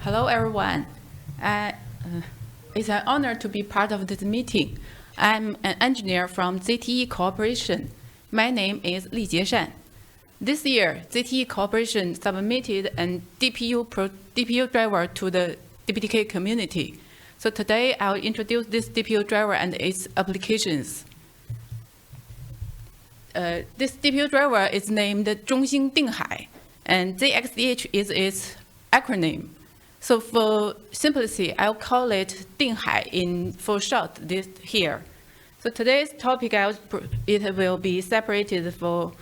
Hello, everyone. It's an honor to be part of this meeting. I'm an engineer from ZTE Corporation. My name is Lijie Shan. This year, ZTE Corporation submitted a DPU driver to the DPDK community. So today, I'll introduce this DPU driver and its applications. This DPU driver is named Zhongxing Dinghai, and ZXDH is its acronym. So for simplicity, I'll call it Dinghai for short here. So today's topic, it will be separated for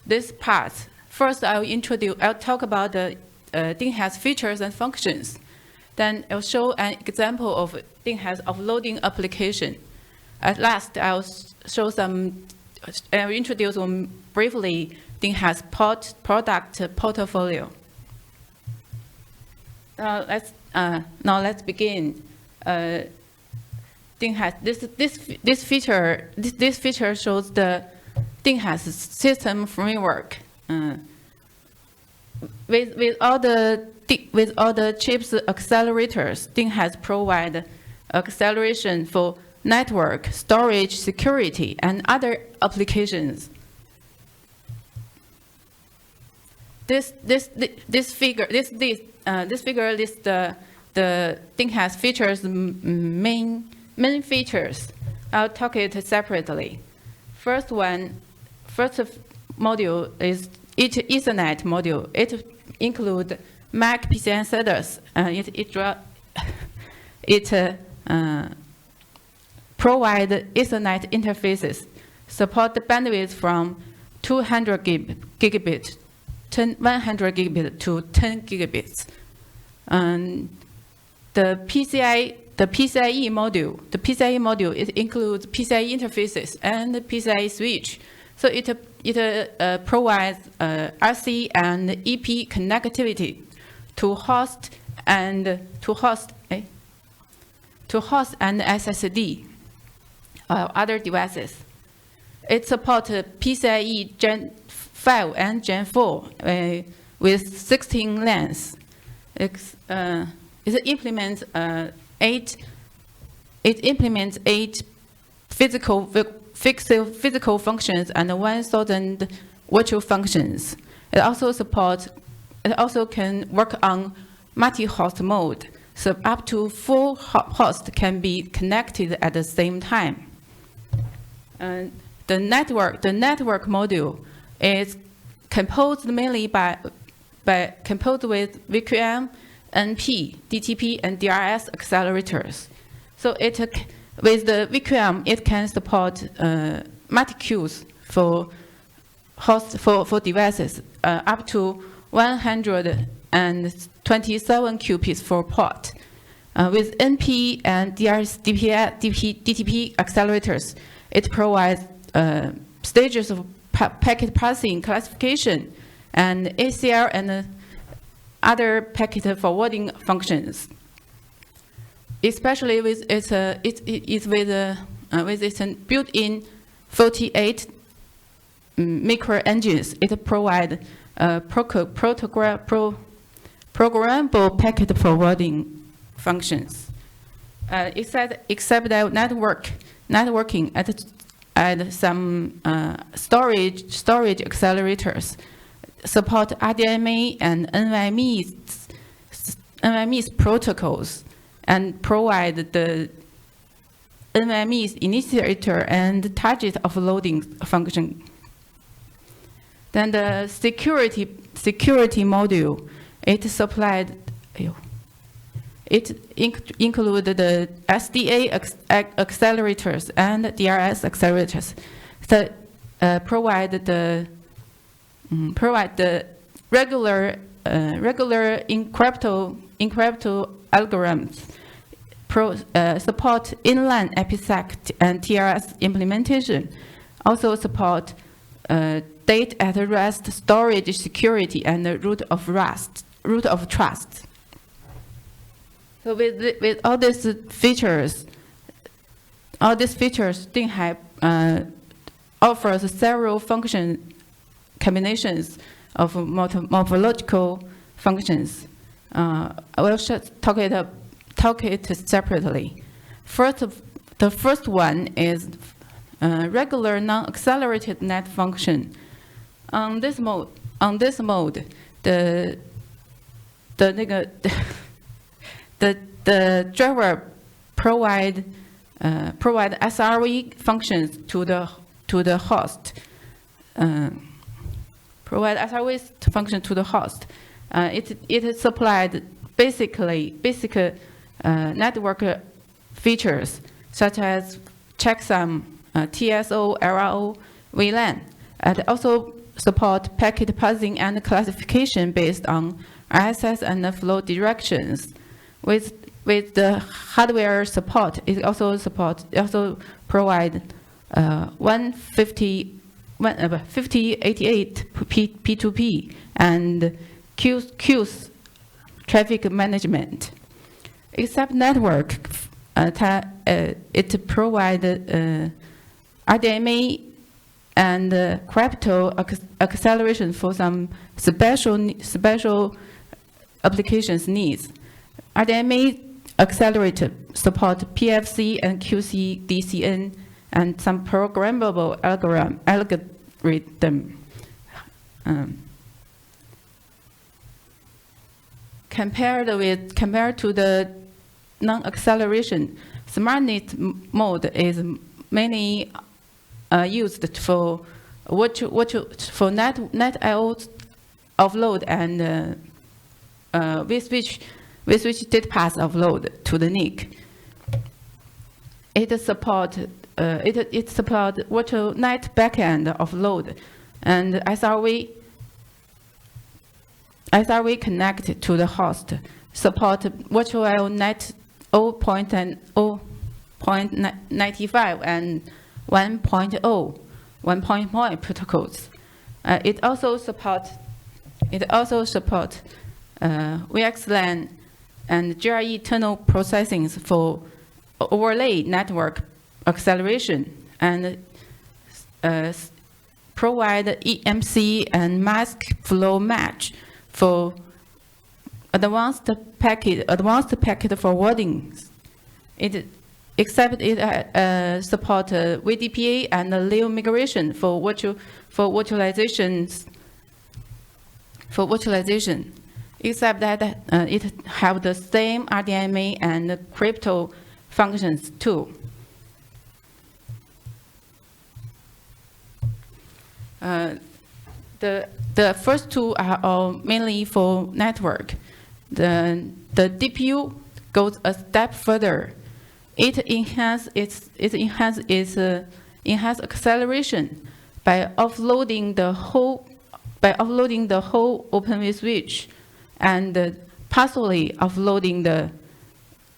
this part. First, I'll talk about the Dinghai's features and functions. Then I'll show an example of Dinghai's offloading application. At last, I'll introduce briefly Dinghai's product portfolio. Now let's begin. This feature shows the Dinghai's system framework. With all the chips accelerators, Dinghai provide acceleration for network, storage, security, and other applications. This figure lists the Dinghai's features, main features. I'll talk it separately. First module is Ethernet module. It includes MAC PCI setters. It provides Ethernet interfaces, support the bandwidth from 200 gigabit, 100 gigabit to 10 gigabits. And the PCIe module, it includes PCIe interfaces and PCIe switch. So it provides RC and EP connectivity to host and SSD other devices. It supports PCIe Gen 5 and Gen 4 with 16 lanes. It implements eight physical functions and 1,000 virtual functions. It also can work on multi-host mode, so up to 4 hosts can be connected at the same time. The network module is composed mainly composed with VQM, NP, DTP, and DRS accelerators. So with the VQM, it can support multi-queues for devices up to 127 QPs for port. With NP and DTP accelerators, it provides stages of packet parsing, classification, and ACL and other packet forwarding functions. Especially with its built-in 48 micro engines, it provides programmable packet forwarding functions. Except that networking and some storage accelerators support RDMA and NVMe's protocols and provide the NVMe's initiator and target offloading function. Then the security module, it includes the SDA accelerators and DRS accelerators that provide the regular encrypto algorithms, support inline APSEC and TRS implementation, also support data at rest, storage security, and root of trust. So with all these features, Dinghai offers several function combinations of morphological functions. I will talk it separately. The first one is regular non-accelerated net function. On this mode, the driver provide SRV functions to the host. Provide SRV function to the host. It supplied basic network features such as checksum, TSO, LRO, VLAN, and also support packet parsing and classification based on access and flow directions. With the hardware support, it also provide 5088 P2P and queues traffic management. Except network, it provides RDMA and crypto acceleration for some special applications needs. RDMA accelerator support PFC and QC DCN and some programmable algorithm. Compared to the non-acceleration, SmartNIC mode is mainly used for net I/O offload and with which data path offload to the NIC. It support virtual net backend offload and SRV connect to the host. Support virtual I/O net 0.95 and 1.0 protocols. It also supports VXLAN and GRE tunnel processing for overlay network acceleration and provide EMC and mask flow match for advanced packet forwarding. Except it supports VDPA and Leo migration for virtualization. Except that it have the same RDMA and crypto functions too. The first two are all mainly for network. The DPU goes a step further. It enhances acceleration by offloading the whole open switch and partially offloading the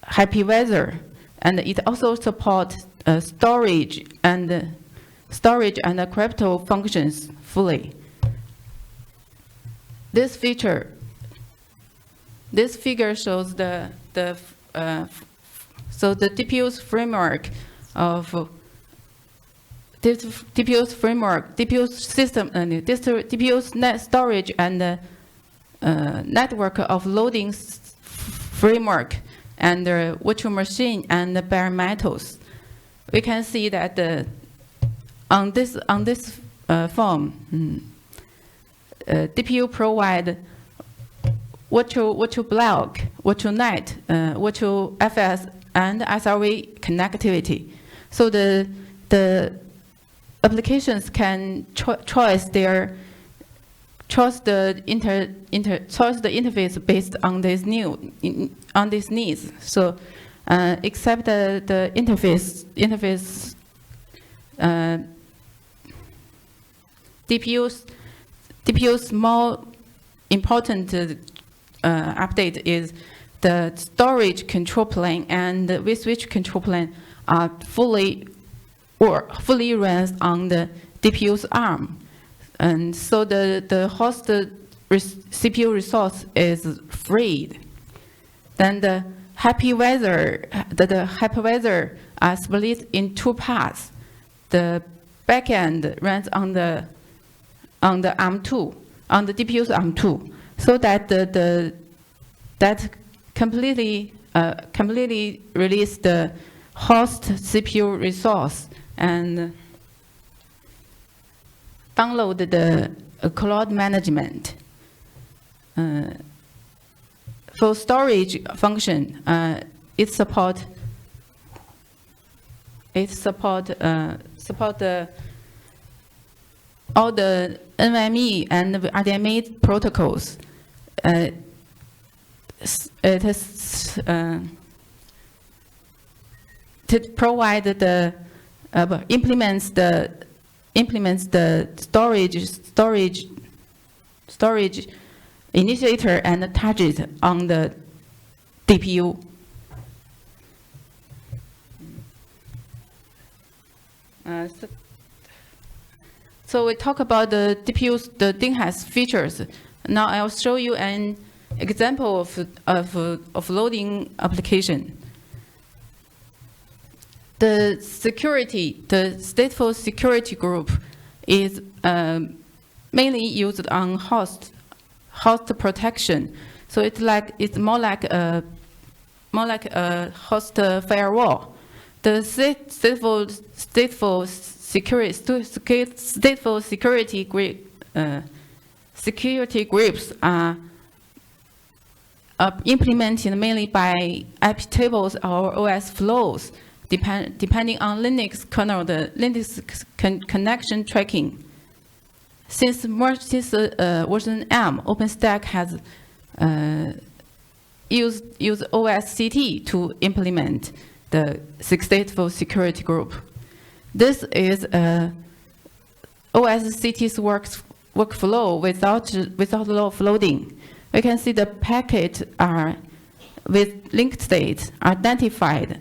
hypervisor. And it also supports storage and crypto functions fully. This figure shows the DPU's framework of DPU's system and DPU's net storage and network offloading framework and virtual machine and bare metals. We can see that on this form, DPU provide virtual block, virtual net, virtual FS, and SRV connectivity. So the applications can choose the interface based on this needs. So except the interface DPU's more important update is the storage control plane and the vSwitch control plane are fully runs on the DPU's ARM, and so the host CPU resource is freed. Then the hypervisor are split in two parts. The backend runs on the ARM2, on the DPU's ARM2, so that the that completely release the host CPU resource and download the cloud management. For storage function, it support all the NVMe and the RDMA protocols. It is to provide the implements the storage initiator and target on the DPU. So we talk about the DPU's, the DingHai's features. Now I'll show you an example of loading application. The stateful security group is mainly used on host protection. So it's more like a host firewall. The stateful security groups are implemented mainly by IP tables or OS flows, depending on Linux kernel, the Linux connection tracking. Since version M, OpenStack has used OSCT to implement the stateful security group. This is OSCT's workflow without offloading. We can see the packets are with linked states are identified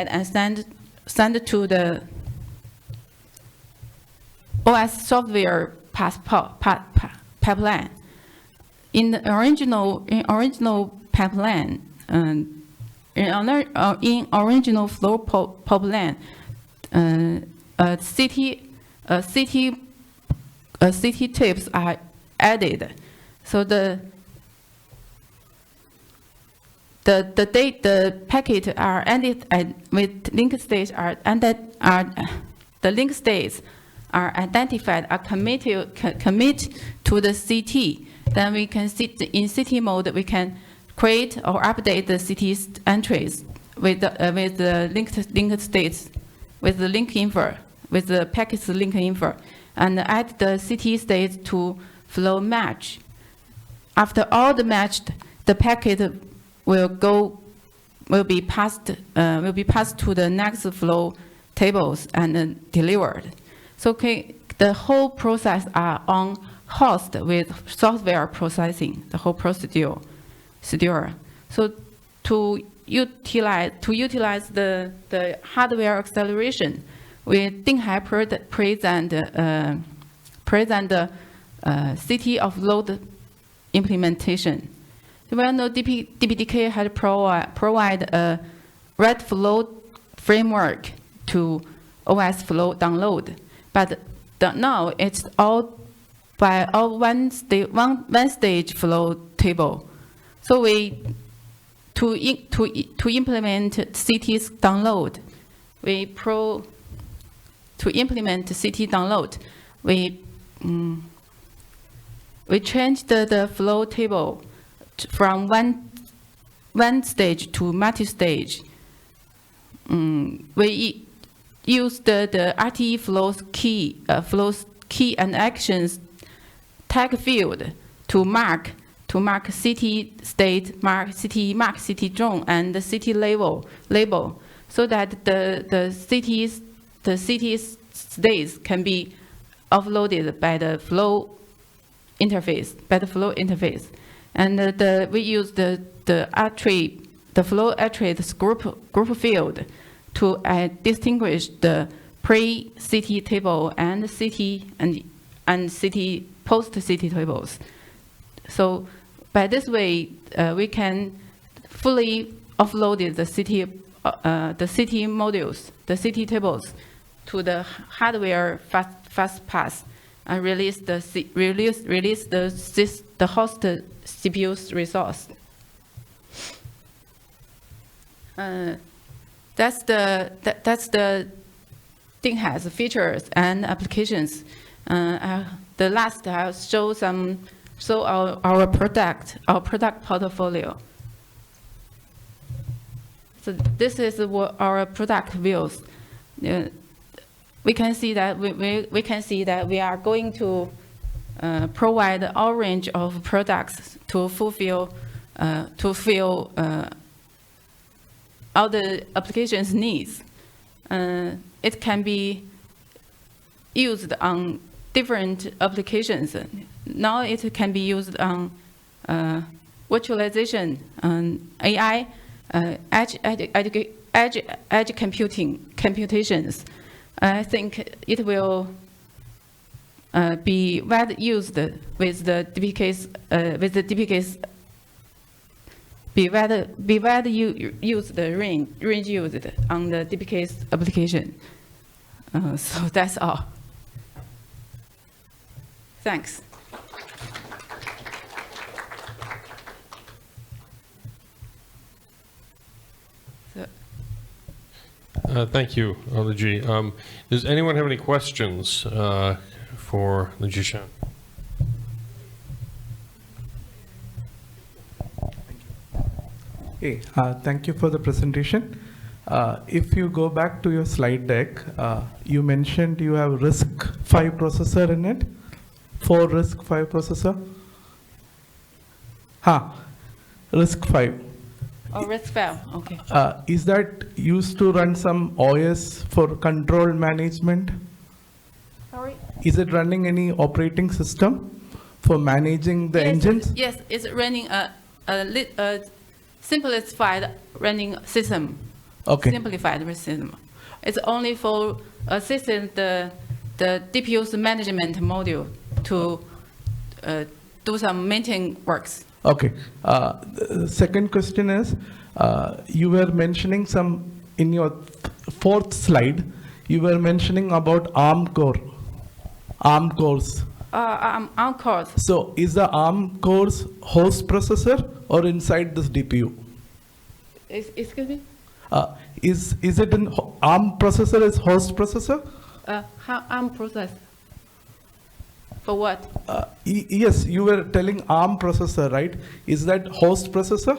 and sent to the OS software pipeline. In the original pipeline, in original flow pipeline, CT tips are added. So the packets are ended with linked states the linked states are identified, are commit to the CT. Then we can see in CT mode we can create or update the CT entries with the linked states, with the link info, with the packets link info, and add the CT states to flow match. After all the matched, the packet will be passed to the next flow tables and delivered. So the whole process are on host with software processing, the whole procedure. So to utilize the hardware acceleration, we DingHai present the CT offload implementation. So we know DPDK had provide a red flow framework to OS flow download, but now it's all by one stage flow table. So to implement CT's download, we changed the flow table from one stage to multi-stage. We use the RTE flows key and actions tag field to mark CT state, mark CT zone, and the CT label, so that the CT states can be offloaded by the flow interface. And we use the flow attributes group field to distinguish the pre-CT table and CT and CT post-CT tables. So by this way, we can fully offload the CT modules, the CT tables, to the hardware fast pass and release the host CPU's resource. That's the Dinghai's features and applications. The last I'll show our product portfolio. So this is what our product views. We can see that we are going to provide a range of products to fulfill all the applications needs. It can be used on different applications. Now it can be used on virtualization, AI, edge computations. I think it will be widely used with the DPKs. Be widely used range used on the DPK's application. So that's all. Thanks. Thank you, Lijie. Does anyone have any questions for Lijie Shan? Hey, thank you for the presentation. If you go back to your slide deck, you mentioned you have RISC-V processor in it. 4 RISC-V processor. RISC-V. Oh, RISC-V, okay. Is that used to run some OS for control management? Sorry? Is it running any operating system for managing the engines? Yes, it's running a simplified running system. Okay. Simplified system. It's only for assisting the DPU's management module to do some maintenance works. Okay. The second question is, you were mentioning some, in your 4th slide, you were mentioning about ARM cores. ARM cores. So is the ARM cores host processor or inside this DPU? Excuse me? Is it an ARM processor is host processor? How ARM process? For what? Yes, you were telling ARM processor, right? Is that host processor?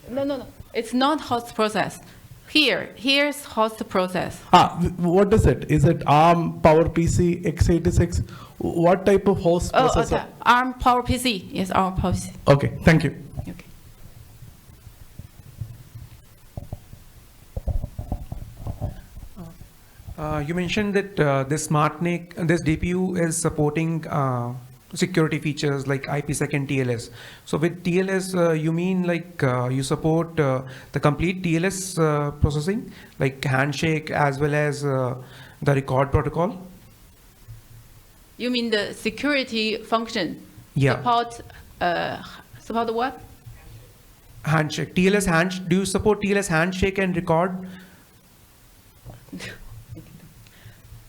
No. It's not host process. Here's host process. What is it? Is it ARM PowerPC x86? What type of host processor? Okay. ARM PowerPC. Yes, ARM PowerPC. Okay, thank you. Okay. You mentioned that this DPU is supporting security features like IPsec and TLS. So with TLS, you mean like you support the complete TLS processing, like handshake as well as the record protocol? You mean the security function? Yeah. Support what? Handshake. Do you support TLS handshake and record?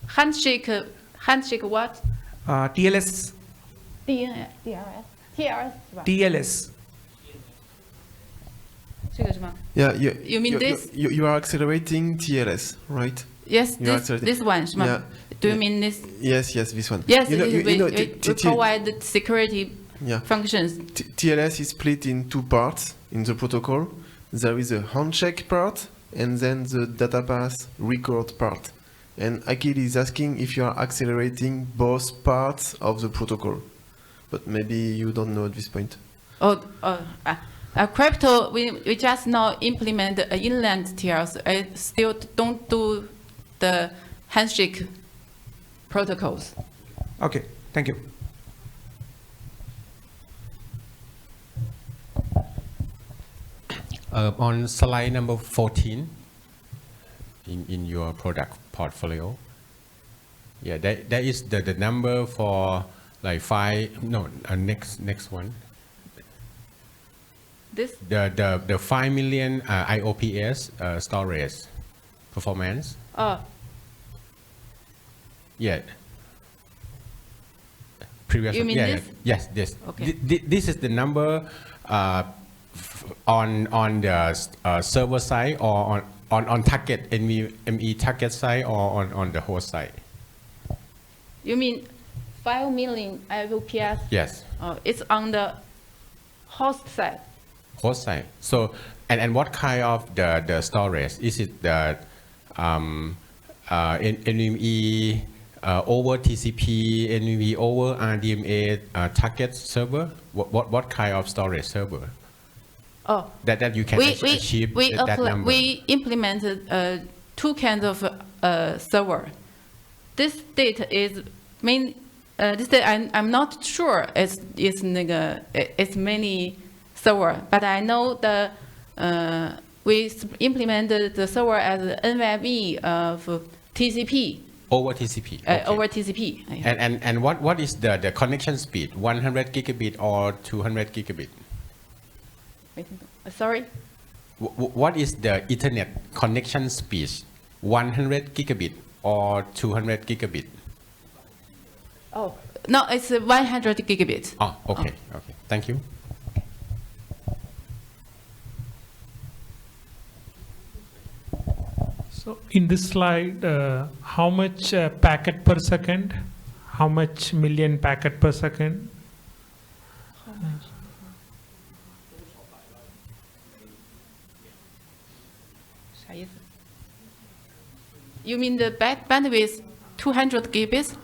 Handshake what? TLS. TLS. Yeah, You mean this? You are accelerating TLS, right? Yes, this one. Yeah. Do you mean this? Yes, this one. Yes, we provide the security functions. TLS is split in 2 parts in the protocol. There is a handshake part and then the data path record part. And Akil is asking if you are accelerating both parts of the protocol. But maybe you don't know at this point. Crypto, we just now implement the inland TLS. I still don't do the handshake protocols. Okay, thank you. On slide number 14 in your product portfolio, yeah, that is the number for like next one. This? The 5 million IOPS storage performance. Yeah. Previous. You mean this? Yes, this. Okay. This is the number on the server side or on target NVMe target side or on the host side? You mean 5 million IOPS? Yes, It's on the host side. host side. So and what kind of the storage? Is it the NVMe over TCP, NVMe over RDMA target server? What kind of storage server? Oh, That you can achieve that number? we implemented 2 kinds of server. This data is this data I'm not sure it's many server, but I know we implemented the server as NVMe of TCP. Over TCP. Okay. Over TCP. And what is the connection speed? 100 gigabit or 200 gigabit? Sorry? What is the Ethernet connection speed? 100 gigabit or 200 gigabit? Oh, no, it's 100 gigabit. Oh, okay, okay. Thank you. So in this slide, how much packet per second? How much million packet per second? You mean the bandwidth 200 gigabits?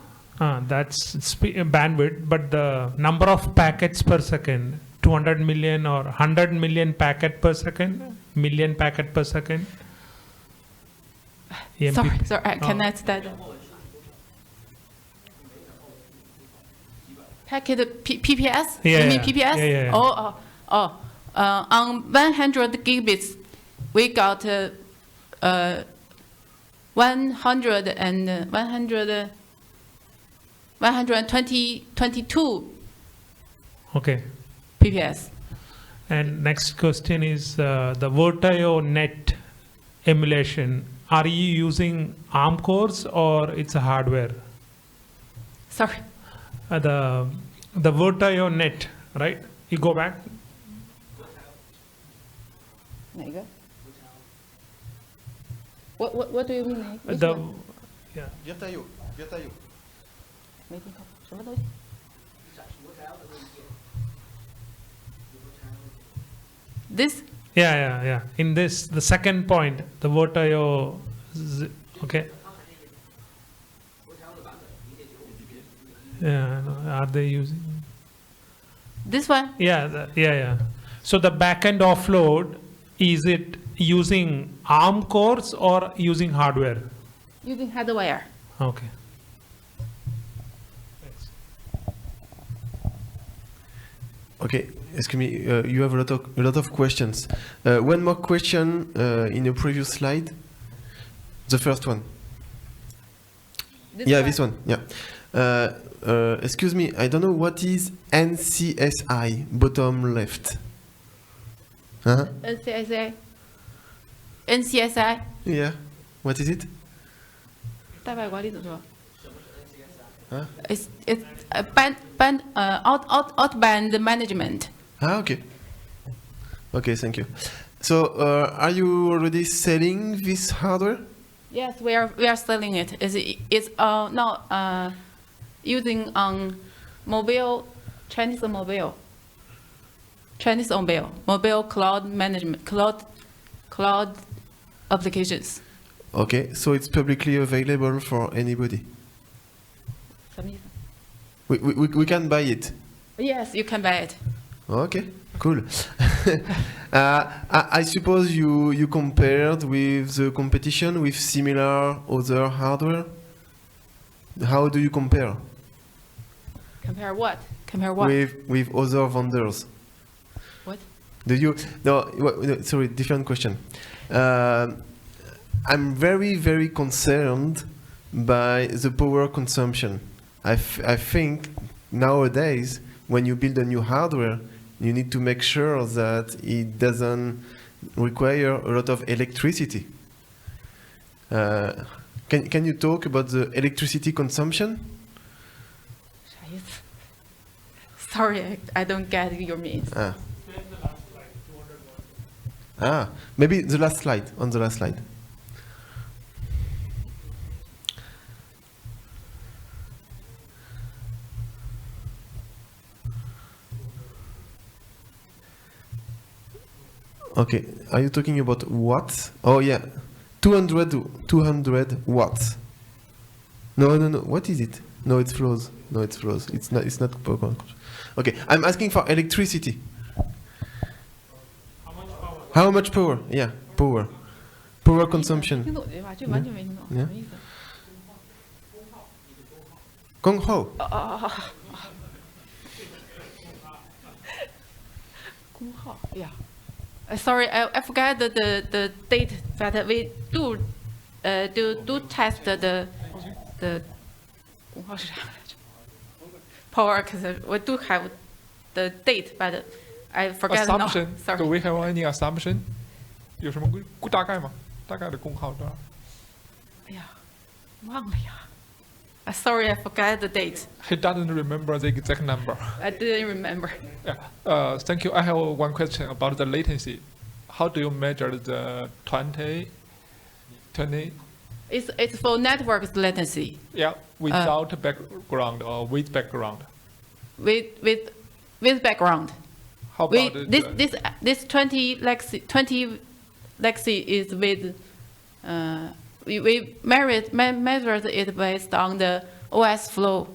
That's bandwidth, but the number of packets per second, 200 million or 100 million packet per second, million packet per second. Sorry, I cannot study. Packet PPS? Yeah, you mean yeah. PPS? Yeah. On 100 gigabits, we got 122 Okay. PPS. And next question is the Virtio net emulation. Are you using ARM cores or it's a hardware? Sorry. The Virtio net, right? You go back. What do you mean? Yeah. Virtaio. This? Yeah. In this, the second point, the Virtio, okay. Yeah, I know. Are they using? This one? Yeah. So the backend offload, is it using ARM cores or using hardware? Using hardware. Okay. Okay, excuse me. You have a lot of questions. One more question in your previous slide. The first one. This one. Yeah. Excuse me. I don't know what is NCSI bottom left. Huh? NCSI? Yeah. What is it? 代办管理怎么说？ Huh? It's outbound management. Okay. Okay, thank you. So, are you already selling this hardware? Yes, we are selling it. It's now using on mobile mobile cloud management cloud applications. Okay, so it's publicly available for anybody. We can buy it. Yes, you can buy it. Okay, cool. I suppose you compared with the competition with similar other hardware. How do you compare? Compare what? Compare what? With other vendors. What? Do you? No, sorry, different question. I'm very concerned by the power consumption. I think nowadays, when you build a new hardware, you need to make sure that it doesn't require a lot of electricity. Can you talk about the electricity consumption? Sorry, I don't get your means. Ah, maybe the last slide, on the last slide. Okay, are you talking about watts? Oh yeah, 200 watts. No, what is it? No, it flows. No, it flows. It's not power consumption. Okay, I'm asking for electricity. How much power? Yeah, power. Power consumption. 听懂这句话，这完全没听懂，什么意思？ Gong Ho. 功耗，yeah. Sorry, I forgot the date that we do test the 功耗是啥来着 ？Power, because we do have the date, but I forget now. Assumption. Do Sorry. we have any assumption? 有什么大概吗？大概的功耗多少？哎呀，忘了呀。Sorry, I forgot the date. He doesn't remember the exact number. I didn't remember. Yeah. Thank you. I have one question about the latency. How do you measure the 20? It's for network latency. Yeah, without background or with background. With background. How about This 20 lexi is with we measured it based on the OS flow.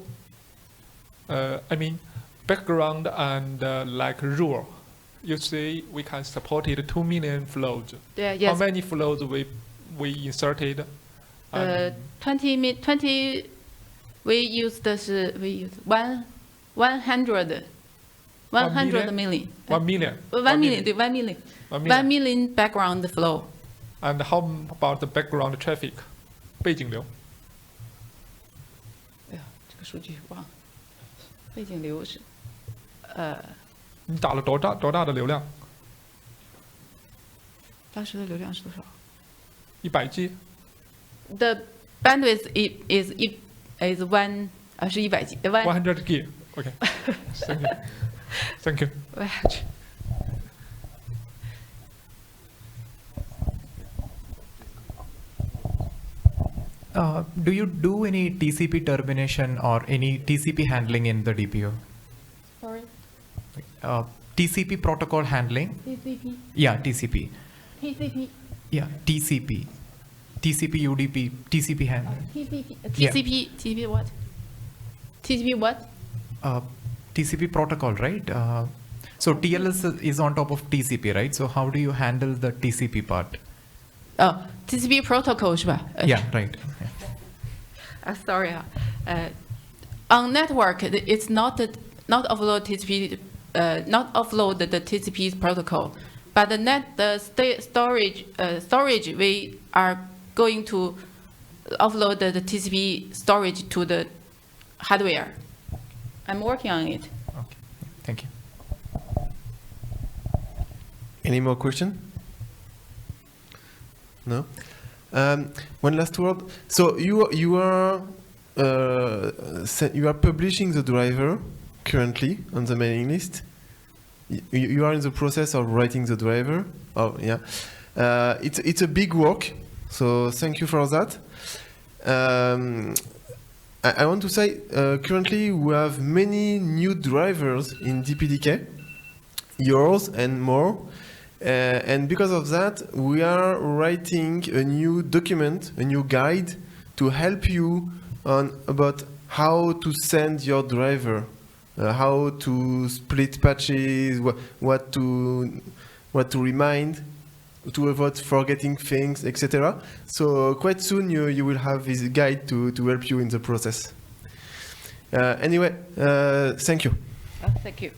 I mean, background and like rule. You say we can support it 2 million flows. Yeah, yes. How many flows we inserted? 20 we used 100 million. 1 million. 1 million 对 1 million. 1 million background flow. And how about the background traffic? 背景流。哎呀，这个数据忘了。背景流是你打了多大的流量当时的流量是多少？100 G。 The bandwidth is 1是100 G 100 G. Okay. Thank you. Thank you. Do you do any TCP termination or any TCP handling in the DPU? Sorry. TCP protocol handling? TCP. Yeah, TCP. TCP. Yeah, TCP. TCP UDP, TCP handling. TCP what? TCP what? TCP protocol, right? So TLS is on top of TCP, right? So how do you handle the TCP part? Oh, TCP protocol 是吧？ Yeah, right. Sorry. On network, it's not offload TCP, not offload the TCP protocol, but the storage we are going to offload the TCP storage to the hardware. I'm working on it. Okay, thank you. Any more question? No? One last word. So you are publishing the driver currently on the mailing list. You are in the process of writing the driver. Oh yeah, it's a big work. So thank you for that. I want to say currently we have many new drivers in DPDK, yours and more. And because of that, we are writing a new document, a new guide to help you about how to send your driver, how to split patches, what to remind, to avoid forgetting things, etc. So quite soon you will have this guide to help you in the process. Anyway, thank you. Thank you.